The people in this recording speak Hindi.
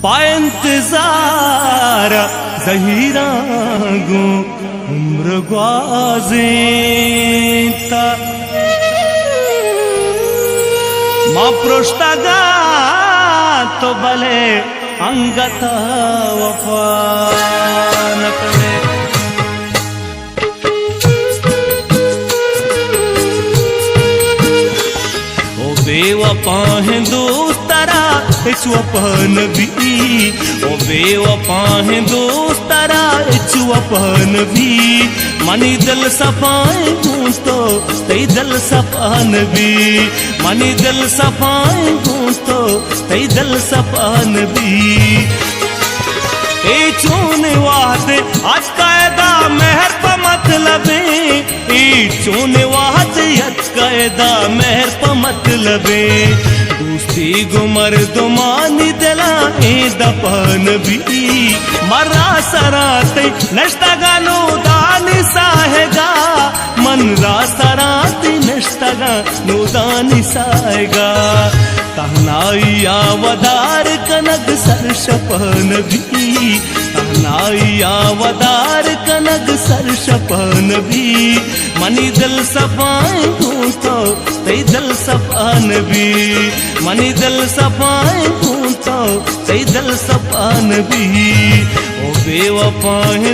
पायंतजार जहीरा गो उम्र ग्वाजेता मा पृष्ठगा तो भले अंगता वफा न करे ओ बेवफा है दोस्तरा चुअपन भी ओ बेवफा है दोस्तरा चुअपन भी मनी दिल सफाए गूंजतो तई दिल सफान भी मनी दिल सफाए गूंजतो तई दिल सफान भी ए चूने वादे आज कायदा मेहर पर मतलबे ए चूने वादे आज कायदा मेहर पर मतलबे दोस्ती गुमर दुमानी दिला ए दपन भी मरा सराते नष्टगा नो दानी साहेगा मन रा सराते नष्टगा नो दानी साहेगा तहनाइया वदार कनक सरशपन भी तहनाइया वदार कनक सरशपन भी मनी दिल सफाए गूंजतो तई दिल सफान भी मनी दिल सफाए गूंजतो तई दिल सफान भी ओ बेवफा है